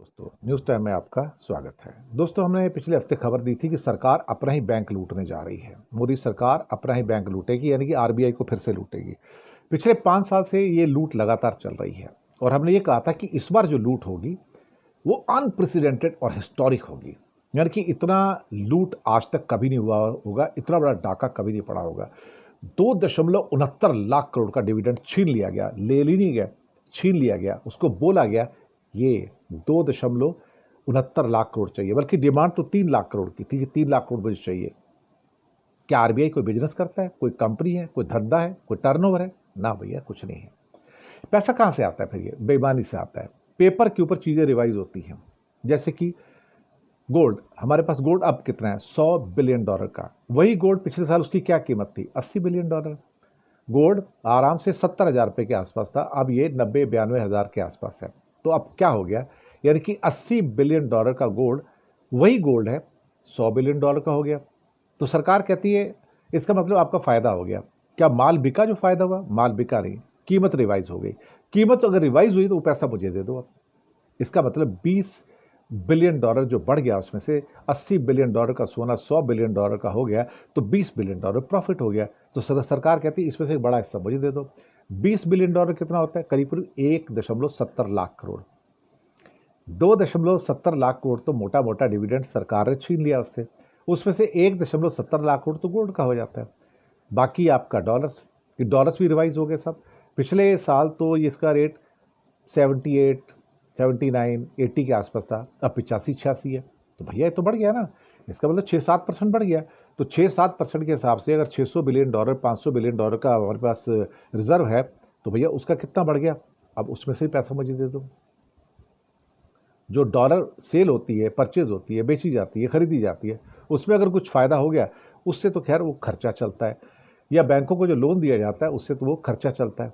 दोस्तों, news time में आपका स्वागत है। दोस्तों, हमने पिछले हफ्ते खबर दी थी कि सरकार अपना ही बैंक लूटने जा रही है। मोदी सरकार अपना ही बैंक लूटेगी, यानी कि आरबीआई को फिर से लूटेगी। पिछले 5 साल से ये लूट लगातार चल रही है और हमने ये कहा था कि इस बार जो लूट होगी वो अनप्रेसिडेंटेड और हिस्टोरिक होगी। यानी कि इतना लूट आज तक कभी नहीं हुआ होगा, इतना बड़ा डाका कभी नहीं पड़ा होगा। 2.69 लाख करोड़ का डिविडेंड छीन लिया गया, ले ली नहीं गया, छीन लिया गया। उसको बोला गया ये 2.69 लाख करोड़ चाहिए, बल्कि डिमांड तो 3 लाख करोड़ की थी कि 3 लाख करोड़ मुझे चाहिए। क्या आरबीआई कोई बिजनेस करता है, कोई कंपनी है, कोई धंधा है, कोई टर्नओवर है? ना भैया, कुछ नहीं है। पैसा कहाँ से आता है? फिर ये बेईमानी से आता है। पेपर के ऊपर चीज़ें रिवाइज होती हैं। जैसे कि गोल्ड, हमारे पास गोल्ड अब कितना है? $100 बिलियन का। वही गोल्ड पिछले साल उसकी क्या कीमत थी? $80 बिलियन। गोल्ड आराम से 70,000 रुपये के आसपास था, अब ये 90-92 हज़ार के आसपास है। तो अब क्या हो गया? यानी कि $80 बिलियन का गोल्ड, वही गोल्ड है, $100 बिलियन का हो गया। तो सरकार कहती है इसका मतलब आपका फ़ायदा हो गया। क्या माल बिका? जो फ़ायदा हुआ, माल बिका नहीं, कीमत रिवाइज हो गई। कीमत अगर रिवाइज हुई तो वो पैसा मुझे दे दो। अब इसका मतलब $20 बिलियन जो बढ़ गया, उसमें से $80 बिलियन का सोना $100 बिलियन का हो गया, तो $20 बिलियन प्रॉफिट हो गया। तो सरकार कहती है इसमें से एक बड़ा हिस्सा मुझे दे दो। $20 बिलियन कितना होता है? करीब 1.70 लाख करोड़। 2.70 लाख करोड़ तो मोटा मोटा डिविडेंड सरकार ने छीन लिया उससे। उसमें से 1.70 लाख करोड़ तो गोल्ड का हो जाता है। बाकी आपका डॉलर्स भी रिवाइज हो गए सब। पिछले साल तो ये इसका रेट 78, 79, 80 के आसपास था, अब 85-86 है। तो भैया ये तो बढ़ गया ना, इसका मतलब 6-7% बढ़ गया। तो 6-7% के हिसाब से अगर $600 बिलियन, $500 बिलियन का हमारे पास रिजर्व है, तो भैया उसका कितना बढ़ गया? अब उसमें से ही पैसा मुझे दे दो। जो डॉलर सेल होती है, परचेज होती है, बेची जाती है, खरीदी जाती है, उसमें अगर कुछ फ़ायदा हो गया, उससे तो खैर वो खर्चा चलता है, या बैंकों को जो लोन दिया जाता है उससे तो वो खर्चा चलता है।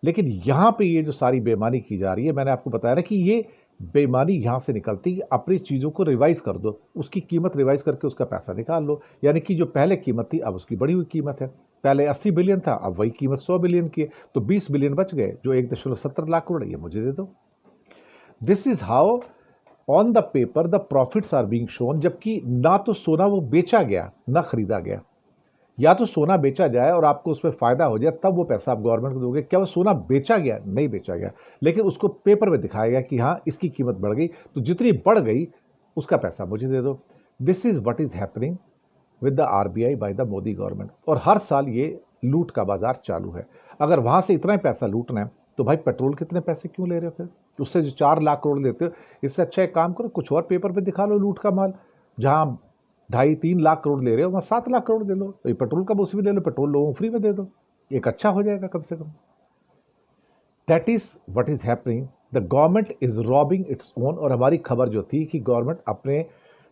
लेकिन यहाँ पे ये जो सारी बेईमानी की जा रही है, मैंने आपको बताया ना कि ये बेईमानी यहाँ से निकलती है कि अपनी चीज़ों को रिवाइज़ कर दो, उसकी कीमत रिवाइज़ करके उसका पैसा निकाल लो। यानी कि जो पहले कीमत थी अब उसकी बढ़ी हुई कीमत है। पहले 80 बिलियन था, अब वही कीमत 100 बिलियन की है, तो 20 बिलियन बच गए, जो 1.70 लाख करोड़ है, ये मुझे दे दो। This is how on the paper the profits are being shown. जबकि ना तो सोना वो बेचा गया, ना खरीदा गया। या तो सोना बेचा जाए और आपको उसमें फ़ायदा हो जाए, तब वो पैसा आप गवर्नमेंट को दोगे। क्या वो सोना बेचा गया? नहीं बेचा गया, लेकिन उसको पेपर में दिखाया गया कि हाँ इसकी कीमत बढ़ गई, तो जितनी बढ़ गई उसका पैसा मुझे दे दो। This is what is happening with the RBI by the Modi government. और हर साल ये लूट का बाजार चालू है। अगर वहाँ से इतना ही पैसा लूटना है तो भाई पेट्रोल कितने पैसे क्यों ले रहे हो? फिर उससे जो 4 लाख करोड़ लेते हो, इससे अच्छा एक काम करो, कुछ और पेपर पे दिखा लो लूट का माल। जहाँ 2.5-3 लाख करोड़ ले रहे हो, वहाँ 7 लाख करोड़ दे लो। तो ये पेट्रोल का उसी भी ले लो, पेट्रोल लोगों को फ्री में दे दो, एक अच्छा हो जाएगा कम से कम। That is what is happening. The government is robbing its own. और हमारी खबर जो थी कि गवर्नमेंट अपने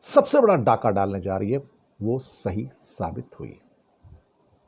सबसे बड़ा डाका डालने जा रही है, वो सही साबित हुई।